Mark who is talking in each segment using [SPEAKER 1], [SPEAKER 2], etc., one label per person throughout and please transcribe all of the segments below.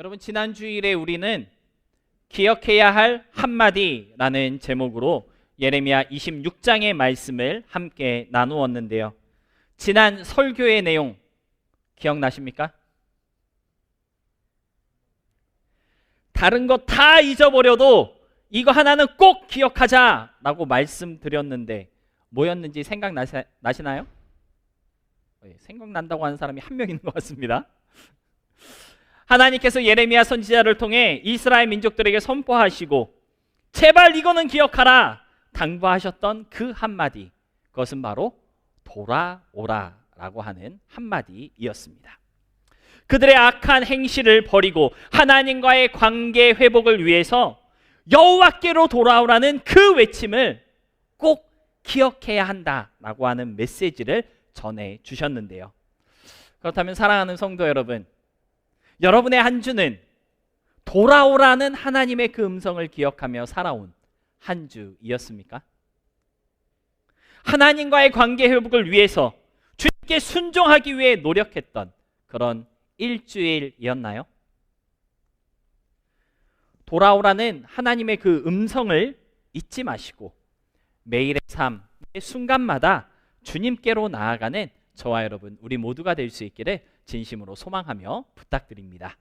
[SPEAKER 1] 여러분, 지난 주일에 우리는 기억해야 할 한마디라는 제목으로 예레미야 26장의 말씀을 함께 나누었는데요. 지난 설교의 내용 기억나십니까? 다른 거 다 잊어버려도 이거 하나는 꼭 기억하자라고 말씀드렸는데 뭐였는지 생각나시나요? 생각난다고 하는 사람이 한 명 있는 것 같습니다. 하나님께서 예레미야 선지자를 통해 이스라엘 민족들에게 선포하시고 제발 이거는 기억하라 당부하셨던 그 한마디, 그것은 바로 돌아오라 라고 하는 한마디이었습니다. 그들의 악한 행실을 버리고 하나님과의 관계 회복을 위해서 여호와께로 돌아오라는 그 외침을 꼭 기억해야 한다라고 하는 메시지를 전해주셨는데요. 그렇다면 사랑하는 성도 여러분, 여러분의 한 주는 돌아오라는 하나님의 그 음성을 기억하며 살아온 한 주이었습니까? 하나님과의 관계 회복을 위해서 주님께 순종하기 위해 노력했던 그런 일주일이었나요? 돌아오라는 하나님의 그 음성을 잊지 마시고 매일의 삶, 매 순간마다 주님께로 나아가는 저와 여러분, 우리 모두가 될 수 있기를 진심으로 소망하며 부탁드립니다.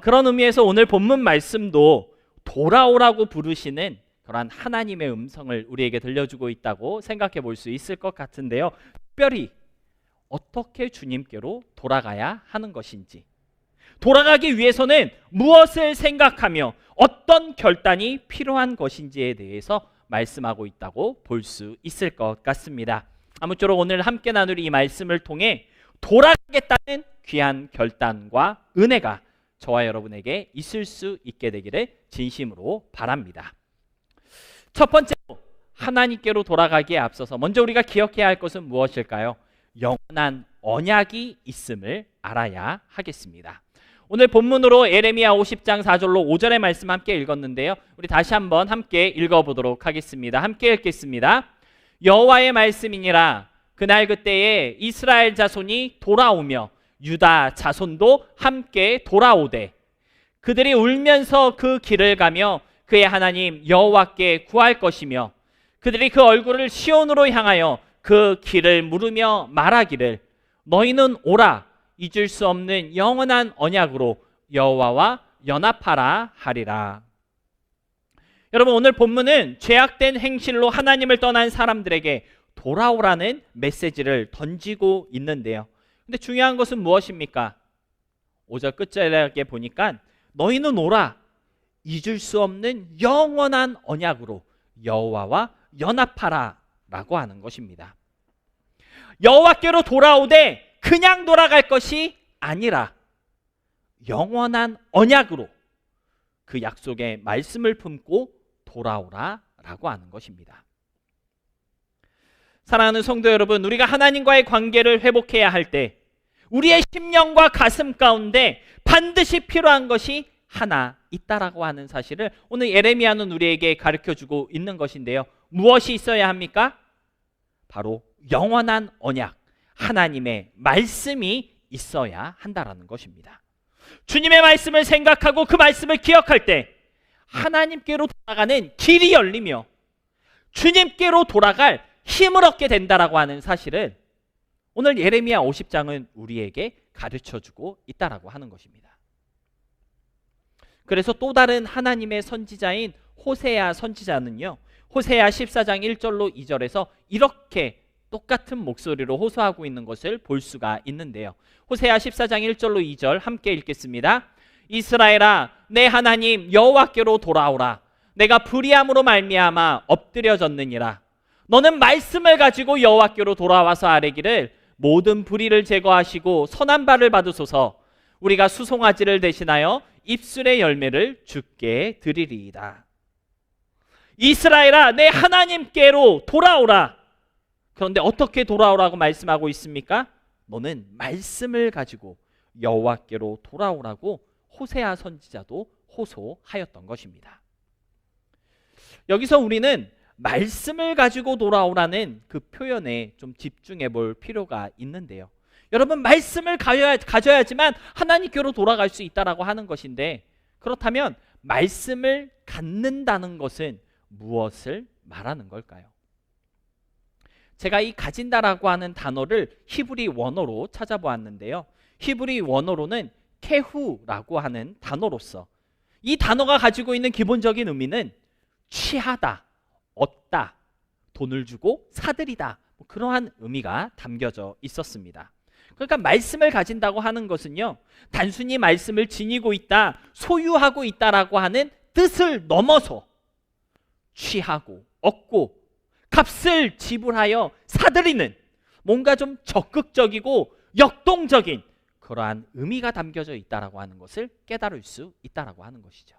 [SPEAKER 1] 그런 의미에서 오늘 본문 말씀도 돌아오라고 부르시는 그러한 하나님의 음성을 우리에게 들려주고 있다고 생각해 볼 수 있을 것 같은데요. 특별히 어떻게 주님께로 돌아가야 하는 것인지, 돌아가기 위해서는 무엇을 생각하며 어떤 결단이 필요한 것인지에 대해서 말씀하고 있다고 볼 수 있을 것 같습니다. 아무쪼록 오늘 함께 나눌 이 말씀을 통해 돌아가겠다는 귀한 결단과 은혜가 저와 여러분에게 있을 수 있게 되기를 진심으로 바랍니다. 첫 번째로 하나님께로 돌아가기에 앞서서 먼저 우리가 기억해야 할 것은 무엇일까요? 영원한 언약이 있음을 알아야 하겠습니다. 오늘 본문으로 예레미야 50장 4절로 5절의 말씀 함께 읽었는데요. 우리 다시 한번 함께 읽어보도록 하겠습니다. 함께 읽겠습니다. 여호와의 말씀이니라. 그날 그때에 이스라엘 자손이 돌아오며 유다 자손도 함께 돌아오되 그들이 울면서 그 길을 가며 그의 하나님 여호와께 구할 것이며 그들이 그 얼굴을 시온으로 향하여 그 길을 물으며 말하기를 너희는 오라 잊을 수 없는 영원한 언약으로 여호와와 연합하라 하리라. 여러분, 오늘 본문은 죄악된 행실로 하나님을 떠난 사람들에게 돌아오라는 메시지를 던지고 있는데요. 근데 중요한 것은 무엇입니까? 5절 끝자락에 보니까 너희는 오라 잊을 수 없는 영원한 언약으로 여호와와 연합하라 라고 하는 것입니다. 여호와께로 돌아오되 그냥 돌아갈 것이 아니라 영원한 언약으로 그 약속의 말씀을 품고 돌아오라 라고 하는 것입니다. 사랑하는 성도 여러분, 우리가 하나님과의 관계를 회복해야 할 때 우리의 심령과 가슴 가운데 반드시 필요한 것이 하나 있다라고 하는 사실을 오늘 예레미야는 우리에게 가르쳐주고 있는 것인데요. 무엇이 있어야 합니까? 바로 영원한 언약, 하나님의 말씀이 있어야 한다라는 것입니다. 주님의 말씀을 생각하고 그 말씀을 기억할 때 하나님께로 돌아가는 길이 열리며 주님께로 돌아갈 힘을 얻게 된다라고 하는 사실을 오늘 예레미야 50장은 우리에게 가르쳐주고 있다라고 하는 것입니다. 그래서 또 다른 하나님의 선지자인 호세아 선지자는요, 호세아 14장 1절로 2절에서 이렇게 똑같은 목소리로 호소하고 있는 것을 볼 수가 있는데요. 호세아 14장 1절로 2절 함께 읽겠습니다. 이스라엘아, 내 하나님 여호와께로 돌아오라. 내가 불의함으로 말미암아 엎드려졌느니라. 너는 말씀을 가지고 여호와께로 돌아와서 아뢰기를 모든 불의를 제거하시고 선한 바를 받으소서. 우리가 수송아지를 대신하여 입술의 열매를 주께 드리리이다. 이스라엘아, 내 하나님께로 돌아오라. 그런데 어떻게 돌아오라고 말씀하고 있습니까? 너는 말씀을 가지고 여호와께로 돌아오라고 호세아 선지자도 호소하였던 것입니다. 여기서 우리는 말씀을 가지고 돌아오라는 그 표현에 좀 집중해 볼 필요가 있는데요. 여러분, 말씀을 가져야지만 하나님께로 돌아갈 수 있다라고 하는 것인데, 그렇다면 말씀을 갖는다는 것은 무엇을 말하는 걸까요? 제가 이 가진다라고 하는 단어를 히브리 원어로 찾아보았는데요. 히브리 원어로는 케후라고 하는 단어로서 이 단어가 가지고 있는 기본적인 의미는 취하다, 얻다, 돈을 주고 사들이다, 그러한 의미가 담겨져 있었습니다. 그러니까 말씀을 가진다고 하는 것은요, 단순히 말씀을 지니고 있다, 소유하고 있다라고 하는 뜻을 넘어서 취하고 얻고 값을 지불하여 사들이는 뭔가 좀 적극적이고 역동적인 그러한 의미가 담겨져 있다라고 하는 것을 깨달을 수 있다라고 하는 것이죠.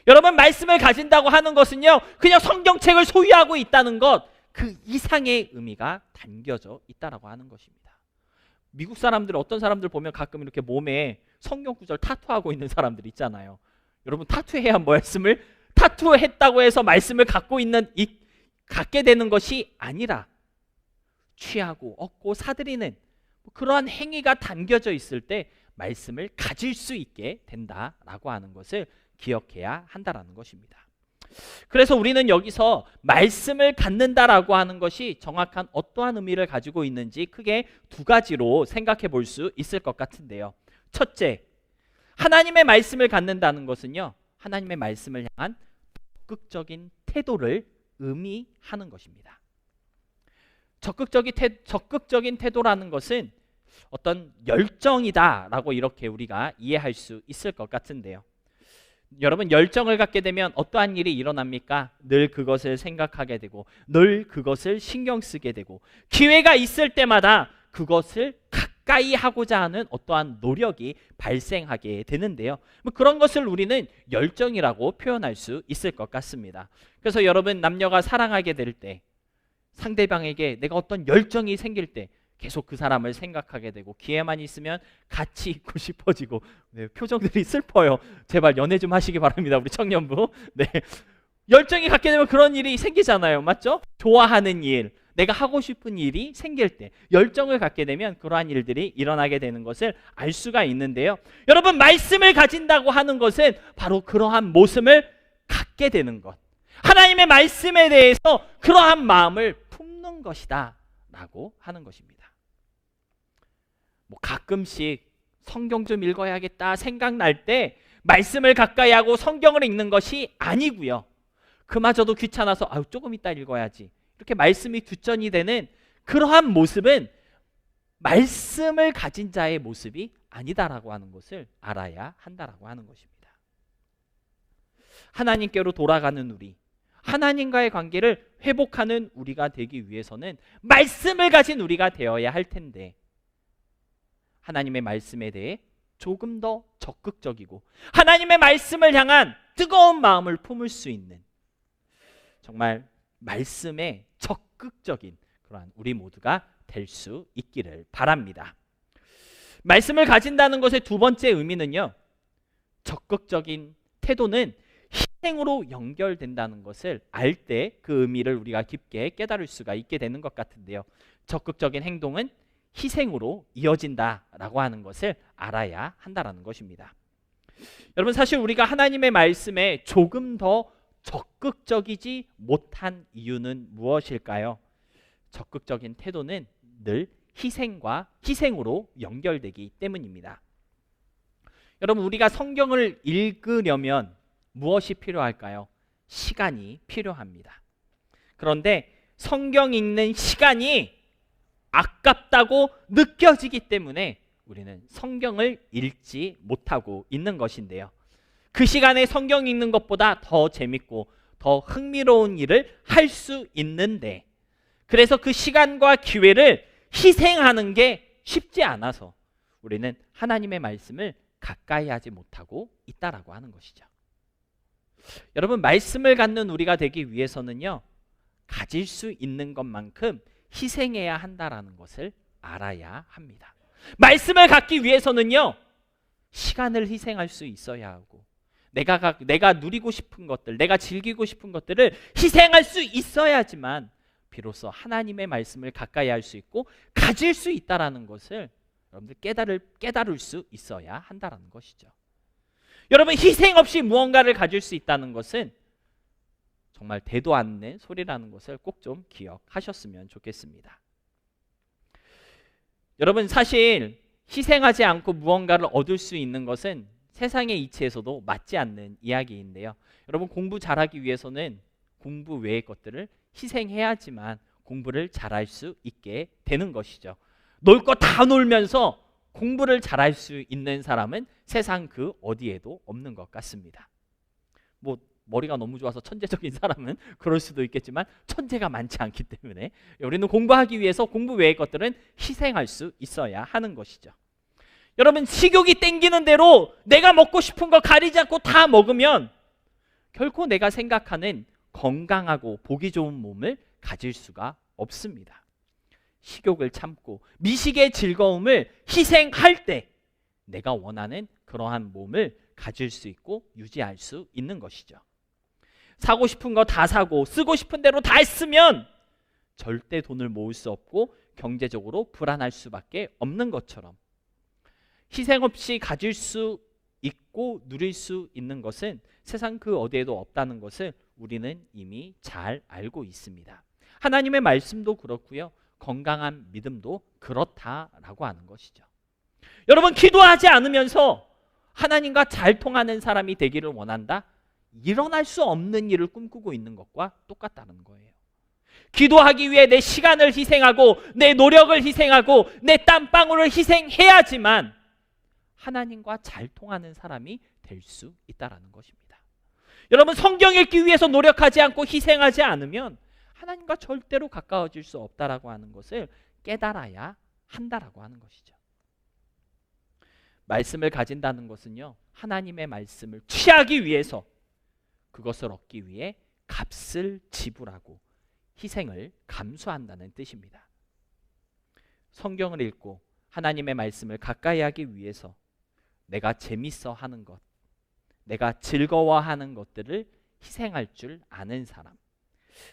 [SPEAKER 1] 여러분, 말씀을 가진다고 하는 것은요, 그냥 성경책을 소유하고 있다는 것, 그 이상의 의미가 담겨져 있다라고 하는 것입니다. 미국 사람들, 어떤 사람들 보면 가끔 이렇게 몸에 성경 구절 타투하고 있는 사람들 있잖아요. 여러분, 타투해야 말씀을, 타투했다고 해서 말씀을 갖게 되는 것이 아니라 취하고 얻고 사들이는 그러한 행위가 담겨져 있을 때 말씀을 가질 수 있게 된다라고 하는 것을 기억해야 한다라는 것입니다. 그래서 우리는 여기서 말씀을 갖는다라고 하는 것이 정확한 어떠한 의미를 가지고 있는지 크게 두 가지로 생각해 볼 수 있을 것 같은데요. 첫째, 하나님의 말씀을 갖는다는 것은요, 하나님의 말씀을 향한 적극적인 태도를 의미하는 것입니다. 적극적인 태도라는 것은 어떤 열정이다라고 이렇게 우리가 이해할 수 있을 것 같은데요. 여러분, 열정을 갖게 되면 어떠한 일이 일어납니까? 늘 그것을 생각하게 되고 늘 그것을 신경 쓰게 되고 기회가 있을 때마다 그것을 가까이 하고자 하는 어떠한 노력이 발생하게 되는데요. 그런 것을 우리는 열정이라고 표현할 수 있을 것 같습니다. 그래서 여러분, 남녀가 사랑하게 될 때 상대방에게 내가 어떤 열정이 생길 때 계속 그 사람을 생각하게 되고 기회만 있으면 같이 있고 싶어지고, 네, 표정들이 슬퍼요. 제발 연애 좀 하시기 바랍니다, 우리 청년부. 네, 열정이 갖게 되면 그런 일이 생기잖아요, 맞죠? 좋아하는 일, 내가 하고 싶은 일이 생길 때 열정을 갖게 되면 그러한 일들이 일어나게 되는 것을 알 수가 있는데요. 여러분, 말씀을 가진다고 하는 것은 바로 그러한 모습을 갖게 되는 것, 하나님의 말씀에 대해서 그러한 마음을 품는 것이다 라고 하는 것입니다. 가끔씩 성경 좀 읽어야겠다 생각날 때 말씀을 가까이 하고 성경을 읽는 것이 아니고요, 그마저도 귀찮아서 조금 이따 읽어야지 이렇게 말씀이 뒷전이 되는 그러한 모습은 말씀을 가진 자의 모습이 아니다라고 하는 것을 알아야 한다라고 하는 것입니다. 하나님께로 돌아가는 우리, 하나님과의 관계를 회복하는 우리가 되기 위해서는 말씀을 가진 우리가 되어야 할 텐데, 하나님의 말씀에 대해 조금 더 적극적이고 하나님의 말씀을 향한 뜨거운 마음을 품을 수 있는, 정말 말씀에 적극적인 그러한 우리 모두가 될 수 있기를 바랍니다. 말씀을 가진다는 것의 두 번째 의미는요, 적극적인 태도는 희생으로 연결된다는 것을 알 때 그 의미를 우리가 깊게 깨달을 수가 있게 되는 것 같은데요. 적극적인 행동은 희생으로 이어진다라고 하는 것을 알아야 한다라는 것입니다. 여러분, 사실 우리가 하나님의 말씀에 조금 더 적극적이지 못한 이유는 무엇일까요? 적극적인 태도는 늘 희생으로 연결되기 때문입니다. 여러분, 우리가 성경을 읽으려면 무엇이 필요할까요? 시간이 필요합니다. 그런데 성경 읽는 시간이 아깝다고 느껴지기 때문에 우리는 성경을 읽지 못하고 있는 것인데요. 그 시간에 성경 읽는 것보다 더 재밌고 더 흥미로운 일을 할 수 있는데, 그래서 그 시간과 기회를 희생하는 게 쉽지 않아서 우리는 하나님의 말씀을 가까이 하지 못하고 있다라고 하는 것이죠. 여러분, 말씀을 갖는 우리가 되기 위해서는요, 가질 수 있는 것만큼 희생해야 한다라는 것을 알아야 합니다. 말씀을 갖기 위해서는요, 시간을 희생할 수 있어야 하고 내가 누리고 싶은 것들, 내가 즐기고 싶은 것들을 희생할 수 있어야지만 비로소 하나님의 말씀을 가까이 할 수 있고 가질 수 있다라는 것을 여러분들 깨달을 수 있어야 한다라는 것이죠. 여러분, 희생 없이 무언가를 가질 수 있다는 것은 정말 대도 않는 소리라는 것을 꼭 좀 기억하셨으면 좋겠습니다. 여러분, 사실 희생하지 않고 무언가를 얻을 수 있는 것은 세상의 이치에서도 맞지 않는 이야기인데요. 여러분, 공부 잘하기 위해서는 공부 외의 것들을 희생해야지만 공부를 잘할 수 있게 되는 것이죠. 놀 거 다 놀면서 공부를 잘할 수 있는 사람은 세상 그 어디에도 없는 것 같습니다. 뭐 머리가 너무 좋아서 천재적인 사람은 그럴 수도 있겠지만 천재가 많지 않기 때문에 우리는 공부하기 위해서 공부 외의 것들은 희생할 수 있어야 하는 것이죠. 여러분, 식욕이 땡기는 대로 내가 먹고 싶은 거 가리지 않고 다 먹으면 결코 내가 생각하는 건강하고 보기 좋은 몸을 가질 수가 없습니다. 식욕을 참고 미식의 즐거움을 희생할 때 내가 원하는 그러한 몸을 가질 수 있고 유지할 수 있는 것이죠. 사고 싶은 거 다 사고 쓰고 싶은 대로 다 쓰면 절대 돈을 모을 수 없고 경제적으로 불안할 수밖에 없는 것처럼 희생 없이 가질 수 있고 누릴 수 있는 것은 세상 그 어디에도 없다는 것을 우리는 이미 잘 알고 있습니다. 하나님의 말씀도 그렇고요. 건강한 믿음도 그렇다라고 하는 것이죠. 여러분, 기도하지 않으면서 하나님과 잘 통하는 사람이 되기를 원한다? 일어날 수 없는 일을 꿈꾸고 있는 것과 똑같다는 거예요. 기도하기 위해 내 시간을 희생하고 내 노력을 희생하고 내 땀방울을 희생해야지만 하나님과 잘 통하는 사람이 될 수 있다는 것입니다. 여러분, 성경 읽기 위해서 노력하지 않고 희생하지 않으면 하나님과 절대로 가까워질 수 없다라고 하는 것을 깨달아야 한다라고 하는 것이죠. 말씀을 가진다는 것은요, 하나님의 말씀을 취하기 위해서 그것을 얻기 위해 값을 지불하고 희생을 감수한다는 뜻입니다. 성경을 읽고 하나님의 말씀을 가까이 하기 위해서 내가 재밌어 하는 것, 내가 즐거워하는 것들을 희생할 줄 아는 사람,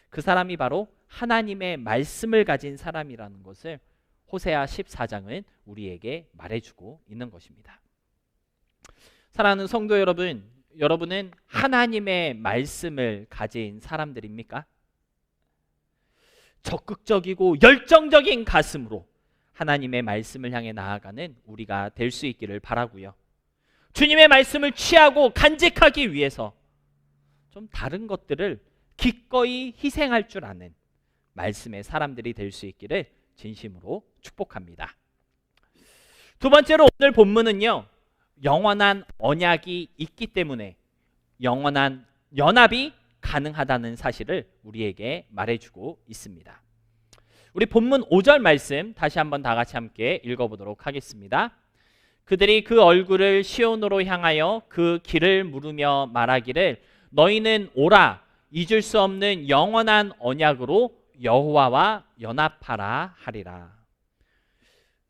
[SPEAKER 1] 그 사람이 바로 하나님의 말씀을 가진 사람이라는 것을 호세아 14장은 우리에게 말해주고 있는 것입니다. 사랑하는 성도 여러분, 여러분은 하나님의 말씀을 가진 사람들입니까? 적극적이고 열정적인 가슴으로 하나님의 말씀을 향해 나아가는 우리가 될 수 있기를 바라고요. 주님의 말씀을 취하고 간직하기 위해서 좀 다른 것들을 기꺼이 희생할 줄 아는 말씀의 사람들이 될 수 있기를 진심으로 축복합니다. 두 번째로 오늘 본문은요, 영원한 언약이 있기 때문에 영원한 연합이 가능하다는 사실을 우리에게 말해주고 있습니다. 우리 본문 5절 말씀 다시 한번 다 같이 함께 읽어보도록 하겠습니다. 그들이 그 얼굴을 시온으로 향하여 그 길을 물으며 말하기를 너희는 오라, 잊을 수 없는 영원한 언약으로 여호와와 연합하라 하리라.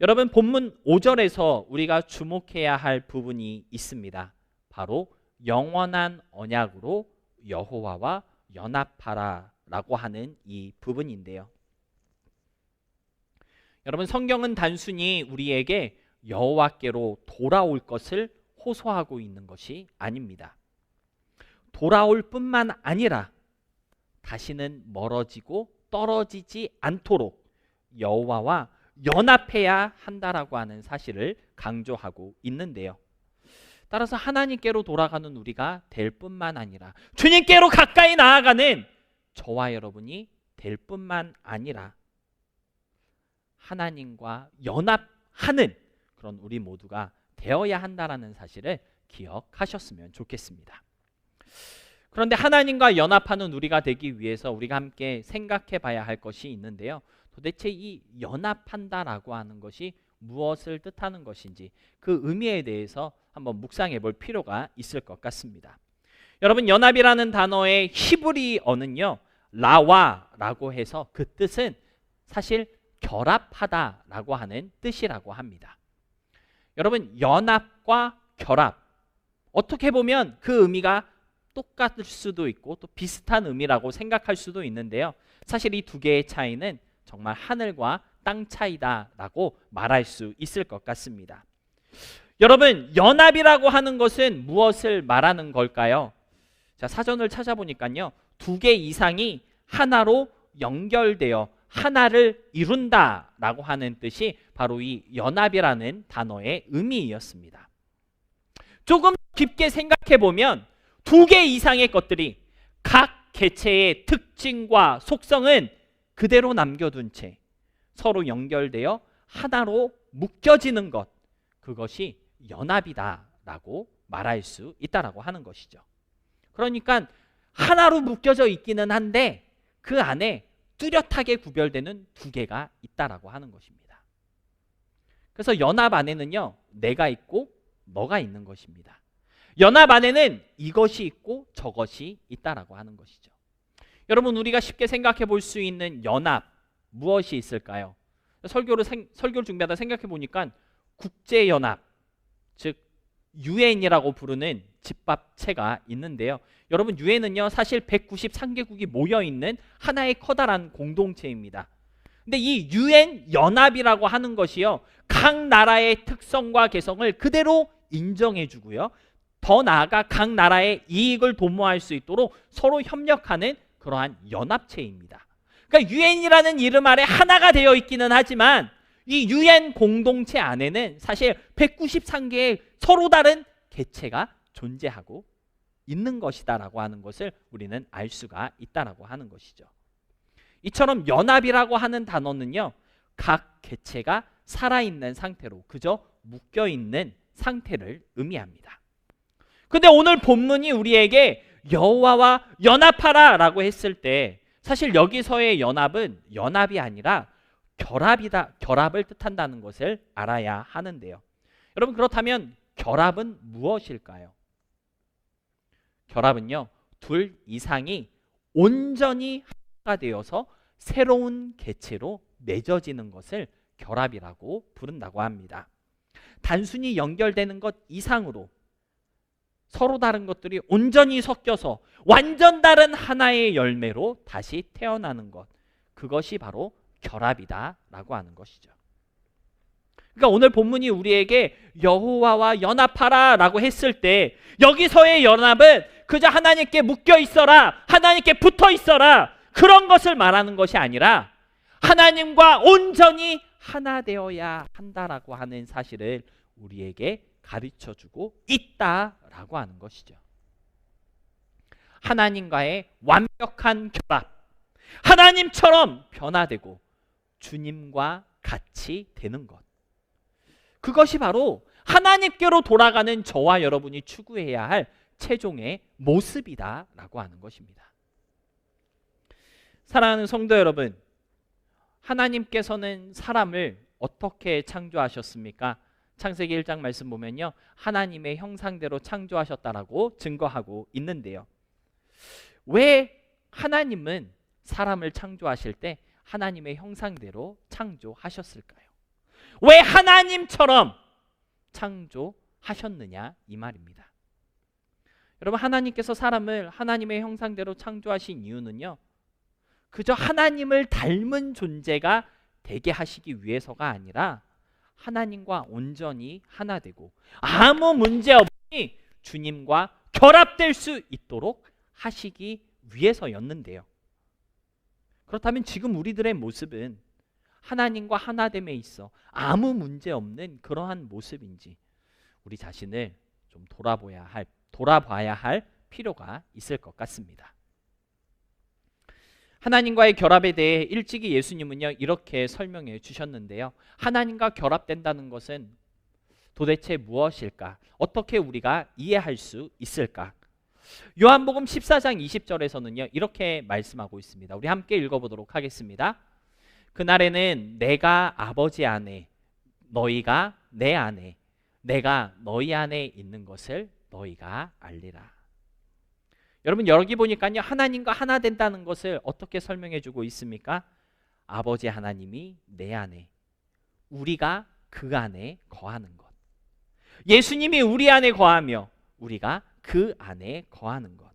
[SPEAKER 1] 여러분, 본문 5절에서 우리가 주목해야 할 부분이 있습니다. 바로 영원한 언약으로 여호와와 연합하라 라고 하는 이 부분인데요. 여러분, 성경은 단순히 우리에게 여호와께로 돌아올 것을 호소하고 있는 것이 아닙니다. 돌아올 뿐만 아니라 다시는 멀어지고 떨어지지 않도록 여호와와 연합해야 한다라고 하는 사실을 강조하고 있는데요. 따라서 하나님께로 돌아가는 우리가 될 뿐만 아니라 주님께로 가까이 나아가는 저와 여러분이 될 뿐만 아니라 하나님과 연합하는 그런 우리 모두가 되어야 한다라는 사실을 기억하셨으면 좋겠습니다. 그런데 하나님과 연합하는 우리가 되기 위해서 우리가 함께 생각해 봐야 할 것이 있는데요. 도대체 이 연합한다라고 하는 것이 무엇을 뜻하는 것인지 그 의미에 대해서 한번 묵상해 볼 필요가 있을 것 같습니다. 여러분, 연합이라는 단어의 히브리어는요, 라와라고 해서 그 뜻은 사실 결합하다라고 하는 뜻이라고 합니다. 여러분, 연합과 결합, 어떻게 보면 그 의미가 똑같을 수도 있고 또 비슷한 의미라고 생각할 수도 있는데요. 사실 이 두 개의 차이는 정말 하늘과 땅 차이다라고 말할 수 있을 것 같습니다. 여러분, 연합이라고 하는 것은 무엇을 말하는 걸까요? 자, 사전을 찾아보니까요, 두 개 이상이 하나로 연결되어 하나를 이룬다라고 하는 뜻이 바로 이 연합이라는 단어의 의미였습니다. 조금 깊게 생각해 보면 두 개 이상의 것들이 각 개체의 특징과 속성은 그대로 남겨둔 채 서로 연결되어 하나로 묶여지는 것, 그것이 연합이다라고 말할 수 있다라고 하는 것이죠. 그러니까 하나로 묶여져 있기는 한데 그 안에 뚜렷하게 구별되는 두 개가 있다라고 하는 것입니다. 그래서 연합 안에는요, 내가 있고 너가 있는 것입니다. 연합 안에는 이것이 있고 저것이 있다라고 하는 것이죠. 여러분, 우리가 쉽게 생각해 볼 수 있는 연합, 무엇이 있을까요? 설교를 준비하다 생각해 보니까 국제연합, 즉 유엔이라고 부르는 집합체가 있는데요. 여러분, 유엔은요 사실 193개국이 모여있는 하나의 커다란 공동체입니다. 근데 이 유엔 연합이라고 하는 것이요, 각 나라의 특성과 개성을 그대로 인정해 주고요, 더 나아가 각 나라의 이익을 도모할 수 있도록 서로 협력하는 그러한 연합체입니다. 그러니까 유엔이라는 이름 아래 하나가 되어 있기는 하지만 이 유엔 공동체 안에는 사실 193개의 서로 다른 개체가 존재하고 있는 것이다라고 하는 것을 우리는 알 수가 있다라고 하는 것이죠. 이처럼 연합이라고 하는 단어는요, 각 개체가 살아있는 상태로 그저 묶여있는 상태를 의미합니다. 근데 오늘 본문이 우리에게 여호와와 연합하라 라고 했을 때 사실 여기서의 연합은 연합이 아니라 결합을 뜻한다는 것을 알아야 하는데요. 여러분, 그렇다면 결합은 무엇일까요? 결합은요, 둘 이상이 온전히 하나가 되어서 새로운 개체로 맺어지는 것을 결합이라고 부른다고 합니다. 단순히 연결되는 것 이상으로 서로 다른 것들이 온전히 섞여서 완전 다른 하나의 열매로 다시 태어나는 것, 그것이 바로 결합이다라고 하는 것이죠. 그러니까 오늘 본문이 우리에게 여호와와 연합하라 라고 했을 때 여기서의 연합은 그저 하나님께 묶여 있어라, 하나님께 붙어 있어라, 그런 것을 말하는 것이 아니라 하나님과 온전히 하나 되어야 한다라고 하는 사실을 우리에게 가르쳐주고 있다라고 하는 것이죠. 하나님과의 완벽한 결합, 하나님처럼 변화되고 주님과 같이 되는 것, 그것이 바로 하나님께로 돌아가는 저와 여러분이 추구해야 할 최종의 모습이다라고 하는 것입니다. 사랑하는 성도 여러분, 하나님께서는 사람을 어떻게 창조하셨습니까? 창세기 1장 말씀 보면요, 하나님의 형상대로 창조하셨다라고 증거하고 있는데요. 왜 하나님은 사람을 창조하실 때 하나님의 형상대로 창조하셨을까요? 왜 하나님처럼 창조하셨느냐, 이 말입니다. 여러분, 하나님께서 사람을 하나님의 형상대로 창조하신 이유는요, 그저 하나님을 닮은 존재가 되게 하시기 위해서가 아니라 하나님과 온전히 하나 되고 아무 문제 없이 주님과 결합될 수 있도록 하시기 위해서였는데요. 그렇다면 지금 우리들의 모습은 하나님과 하나됨에 있어 아무 문제 없는 그러한 모습인지 우리 자신을 좀 돌아봐야 할 필요가 있을 것 같습니다. 하나님과의 결합에 대해 일찍이 예수님은요, 이렇게 설명해 주셨는데요. 하나님과 결합된다는 것은 도대체 무엇일까? 어떻게 우리가 이해할 수 있을까? 요한복음 14장 20절에서는요, 이렇게 말씀하고 있습니다. 우리 함께 읽어보도록 하겠습니다. 그날에는 내가 아버지 안에, 너희가 내 안에, 내가 너희 안에 있는 것을 너희가 알리라. 여러분, 여기 보니까요, 하나님과 하나 된다는 것을 어떻게 설명해 주고 있습니까? 아버지 하나님이 내 안에, 우리가 그 안에 거하는 것, 예수님이 우리 안에 거하며 우리가 그 안에 거하는 것,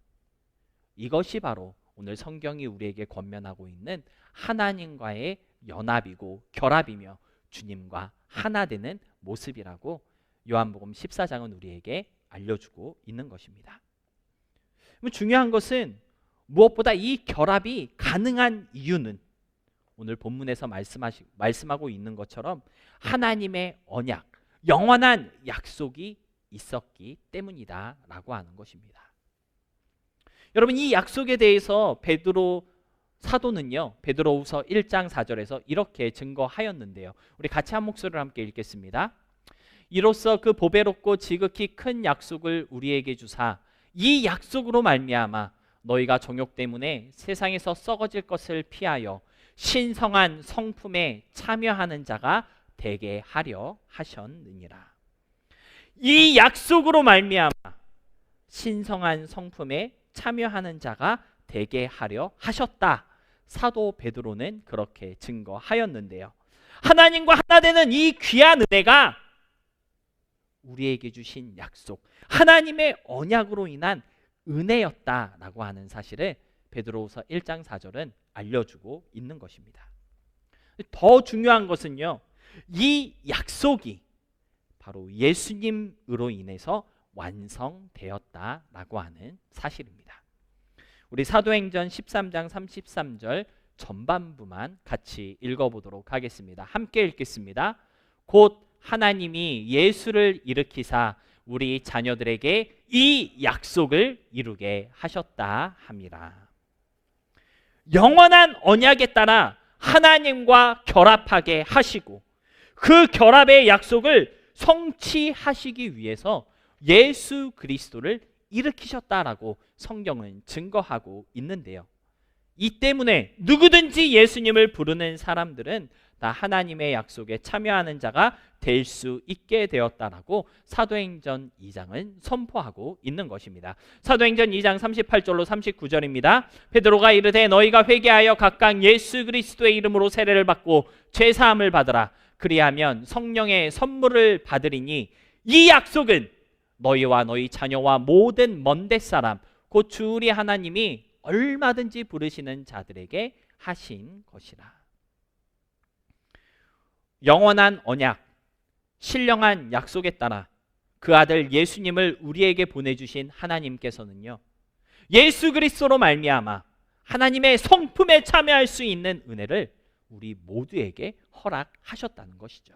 [SPEAKER 1] 이것이 바로 오늘 성경이 우리에게 권면하고 있는 하나님과의 연합이고 결합이며 주님과 하나 되는 모습이라고 요한복음 14장은 우리에게 알려주고 있는 것입니다. 중요한 것은 무엇보다 이 결합이 가능한 이유는 오늘 본문에서 말씀하고 있는 것처럼 하나님의 언약, 영원한 약속이 있었기 때문이다 라고 하는 것입니다. 여러분, 이 약속에 대해서 베드로 사도는요, 베드로후서 1장 4절에서 이렇게 증거하였는데요. 우리 같이 한 목소리로 함께 읽겠습니다. 이로써 그 보배롭고 지극히 큰 약속을 우리에게 주사 이 약속으로 말미암아 너희가 정욕 때문에 세상에서 썩어질 것을 피하여 신성한 성품에 참여하는 자가 되게 하려 하셨느니라. 이 약속으로 말미암아 신성한 성품에 참여하는 자가 되게 하려 하셨다. 사도 베드로는 그렇게 증거하였는데요. 하나님과 하나 되는 이 귀한 은혜가 우리에게 주신 약속, 하나님의 언약으로 인한 은혜였다라고 하는 사실을 베드로후서 1장 4절은 알려주고 있는 것입니다. 더 중요한 것은요, 이 약속이 바로 예수님으로 인해서 완성되었다라고 하는 사실입니다. 우리 사도행전 13장 33절 전반부만 같이 읽어보도록 하겠습니다. 함께 읽겠습니다. 곧 하나님이 예수를 일으키사 우리 자녀들에게 이 약속을 이루게 하셨다 함이라. 영원한 언약에 따라 하나님과 결합하게 하시고 그 결합의 약속을 성취하시기 위해서 예수 그리스도를 일으키셨다라고 성경은 증거하고 있는데요. 이 때문에 누구든지 예수님을 부르는 사람들은 다 하나님의 약속에 참여하는 자가 될 수 있게 되었다라고 사도행전 2장은 선포하고 있는 것입니다. 사도행전 2장 38절로 39절입니다. 베드로가 이르되 너희가 회개하여 각각 예수 그리스도의 이름으로 세례를 받고 죄사함을 받으라. 그리하면 성령의 선물을 받으리니 이 약속은 너희와 너희 자녀와 모든 먼데 사람 곧 주 우리 하나님이 얼마든지 부르시는 자들에게 하신 것이라. 영원한 언약, 신령한 약속에 따라 그 아들 예수님을 우리에게 보내주신 하나님께서는요, 예수 그리스도로 말미암아 하나님의 성품에 참여할 수 있는 은혜를 우리 모두에게 허락하셨다는 것이죠.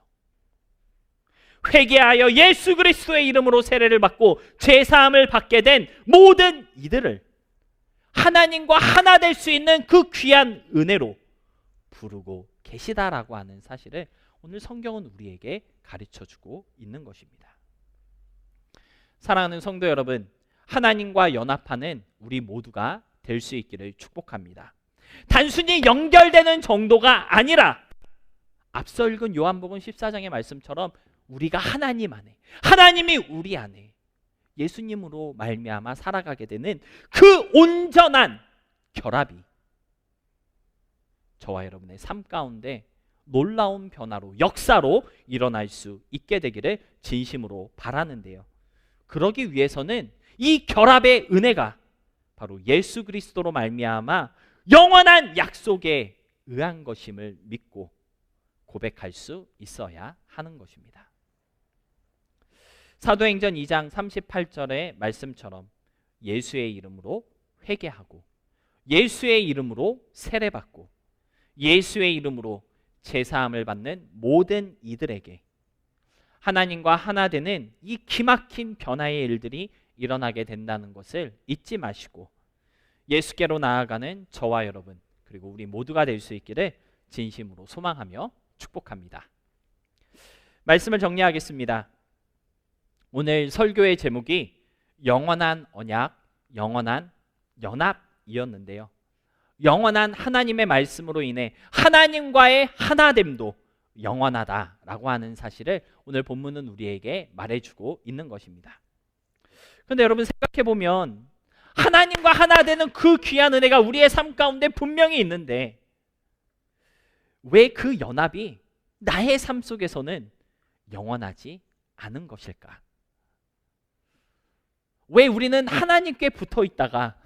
[SPEAKER 1] 회개하여 예수 그리스도의 이름으로 세례를 받고 죄사함을 받게 된 모든 이들을 하나님과 하나 될 수 있는 그 귀한 은혜로 부르고 계시다라고 하는 사실을 오늘 성경은 우리에게 가르쳐주고 있는 것입니다. 사랑하는 성도 여러분, 하나님과 연합하는 우리 모두가 될 수 있기를 축복합니다. 단순히 연결되는 정도가 아니라 앞서 읽은 요한복음 14장의 말씀처럼 우리가 하나님 안에, 하나님이 우리 안에 예수님으로 말미암아 살아가게 되는 그 온전한 결합이 저와 여러분의 삶 가운데 놀라운 변화로, 역사로 일어날 수 있게 되기를 진심으로 바라는데요. 그러기 위해서는 이 결합의 은혜가 바로 예수 그리스도로 말미암아 영원한 약속에 의한 것임을 믿고 고백할 수 있어야 하는 것입니다. 사도행전 2장 38절의 말씀처럼 예수의 이름으로 회개하고 예수의 이름으로 세례받고 예수의 이름으로 제사함을 받는 모든 이들에게 하나님과 하나 되는 이 기막힌 변화의 일들이 일어나게 된다는 것을 잊지 마시고 예수께로 나아가는 저와 여러분 그리고 우리 모두가 될 수 있기를 진심으로 소망하며 축복합니다. 말씀을 정리하겠습니다. 오늘 설교의 제목이 영원한 언약, 영원한 연합이었는데요. 영원한 하나님의 말씀으로 인해 하나님과의 하나됨도 영원하다라고 하는 사실을 오늘 본문은 우리에게 말해주고 있는 것입니다. 그런데 여러분 생각해보면 하나님과 하나 되는 그 귀한 은혜가 우리의 삶 가운데 분명히 있는데 왜 그 연합이 나의 삶 속에서는 영원하지 않은 것일까? 왜 우리는 하나님께 붙어 있다가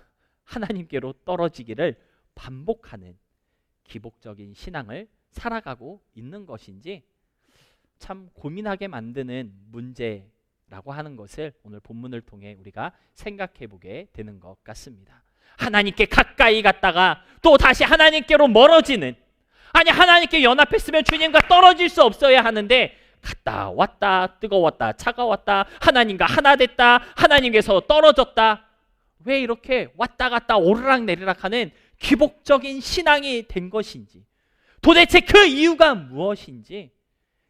[SPEAKER 1] 하나님께로 떨어지기를 반복하는 기복적인 신앙을 살아가고 있는 것인지 참 고민하게 만드는 문제라고 하는 것을 오늘 본문을 통해 우리가 생각해 보게 되는 것 같습니다. 하나님께 가까이 갔다가 또 다시 하나님께로 멀어지는, 아니 하나님께 연합했으면 주님과 떨어질 수 없어야 하는데 갔다 왔다, 뜨거웠다 차가웠다, 하나님과 하나 됐다, 하나님께서 떨어졌다, 왜 이렇게 왔다 갔다 오르락내리락 하는 기복적인 신앙이 된 것인지, 도대체 그 이유가 무엇인지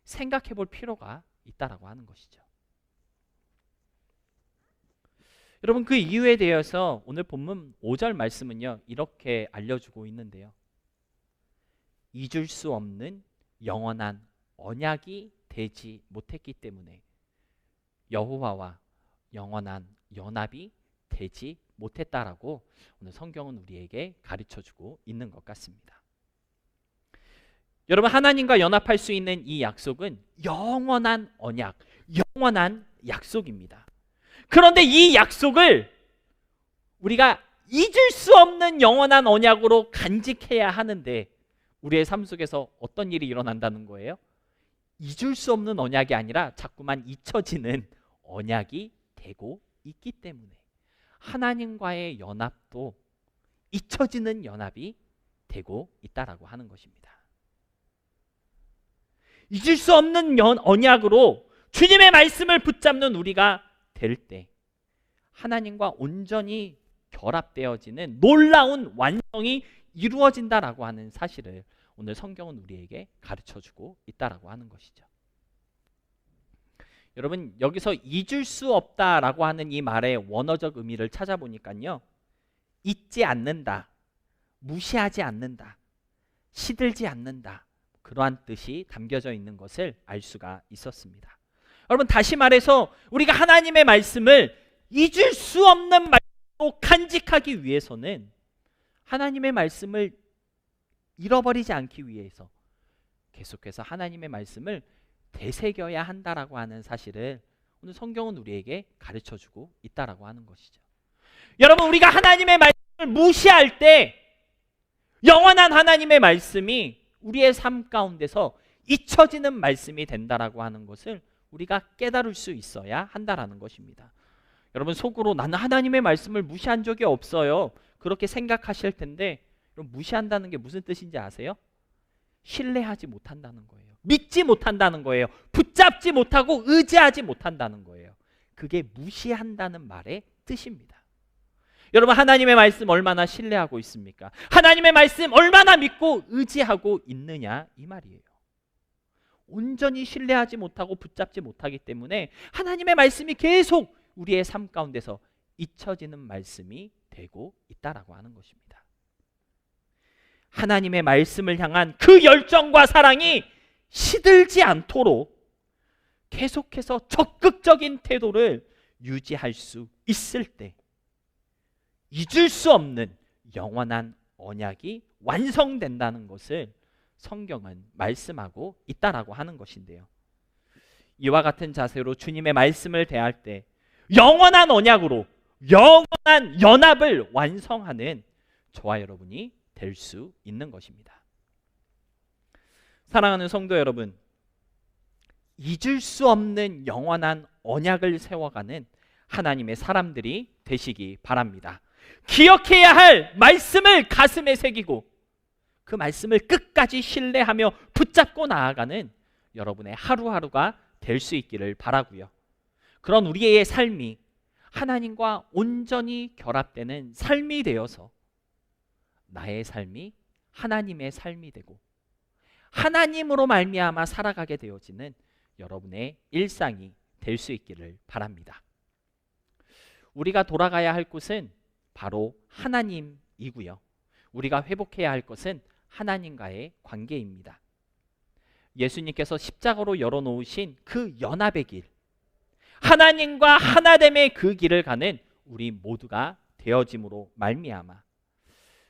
[SPEAKER 1] 생각해 볼 필요가 있다라고 하는 것이죠. 여러분, 그 이유에 대해서 오늘 본문 5절 말씀은요 이렇게 알려주고 있는데요. 잊을 수 없는 영원한 언약이 되지 못했기 때문에 여호와와 영원한 연합이 되지 못했다라고 오늘 성경은 우리에게 가르쳐주고 있는 것 같습니다. 여러분, 하나님과 연합할 수 있는 이 약속은 영원한 언약, 영원한 약속입니다. 그런데 이 약속을 우리가 잊을 수 없는 영원한 언약으로 간직해야 하는데 우리의 삶 속에서 어떤 일이 일어난다는 거예요? 잊을 수 없는 언약이 아니라 자꾸만 잊혀지는 언약이 되고 있기 때문에 하나님과의 연합도 잊혀지는 연합이 되고 있다라고 하는 것입니다. 잊을 수 없는 언약으로 주님의 말씀을 붙잡는 우리가 될 때 하나님과 온전히 결합되어지는 놀라운 완성이 이루어진다라고 하는 사실을 오늘 성경은 우리에게 가르쳐주고 있다라고 하는 것이죠. 여러분, 여기서 잊을 수 없다라고 하는 이 말의 원어적 의미를 찾아보니까요, 잊지 않는다, 무시하지 않는다, 시들지 않는다, 그러한 뜻이 담겨져 있는 것을 알 수가 있었습니다. 여러분, 다시 말해서 우리가 하나님의 말씀을 잊을 수 없는 말씀으로 간직하기 위해서는 하나님의 말씀을 잃어버리지 않기 위해서 계속해서 하나님의 말씀을 되새겨야 한다라고 하는 사실을 오늘 성경은 우리에게 가르쳐주고 있다라고 하는 것이죠. 여러분, 우리가 하나님의 말씀을 무시할 때 영원한 하나님의 말씀이 우리의 삶 가운데서 잊혀지는 말씀이 된다라고 하는 것을 우리가 깨달을 수 있어야 한다라는 것입니다. 여러분, 속으로 나는 하나님의 말씀을 무시한 적이 없어요, 그렇게 생각하실 텐데, 그럼 무시한다는 게 무슨 뜻인지 아세요? 신뢰하지 못한다는 거예요. 믿지 못한다는 거예요. 붙잡지 못하고 의지하지 못한다는 거예요. 그게 무시한다는 말의 뜻입니다. 여러분, 하나님의 말씀 얼마나 신뢰하고 있습니까? 하나님의 말씀 얼마나 믿고 의지하고 있느냐, 이 말이에요. 온전히 신뢰하지 못하고 붙잡지 못하기 때문에 하나님의 말씀이 계속 우리의 삶 가운데서 잊혀지는 말씀이 되고 있다라고 하는 것입니다. 하나님의 말씀을 향한 그 열정과 사랑이 시들지 않도록 계속해서 적극적인 태도를 유지할 수 있을 때 잊을 수 없는 영원한 언약이 완성된다는 것을 성경은 말씀하고 있다라고 하는 것인데요. 이와 같은 자세로 주님의 말씀을 대할 때 영원한 언약으로 영원한 연합을 완성하는 저와 여러분이 될 수 있는 것입니다. 사랑하는 성도 여러분, 잊을 수 없는 영원한 언약을 세워가는 하나님의 사람들이 되시기 바랍니다. 기억해야 할 말씀을 가슴에 새기고 그 말씀을 끝까지 신뢰하며 붙잡고 나아가는 여러분의 하루하루가 될 수 있기를 바라고요. 그런 우리의 삶이 하나님과 온전히 결합되는 삶이 되어서 나의 삶이 하나님의 삶이 되고 하나님으로 말미암아 살아가게 되어지는 여러분의 일상이 될 수 있기를 바랍니다. 우리가 돌아가야 할 곳은 바로 하나님이고요. 우리가 회복해야 할 것은 하나님과의 관계입니다. 예수님께서 십자가로 열어놓으신 그 연합의 길, 하나님과 하나됨의 그 길을 가는 우리 모두가 되어짐으로 말미암아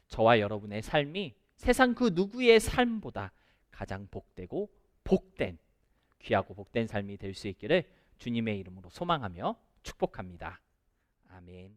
[SPEAKER 1] 저와 여러분의 삶이 세상 그 누구의 삶보다 가장 복되고 복된, 귀하고 복된 삶이 될 수 있기를 주님의 이름으로 소망하며 축복합니다. 아멘.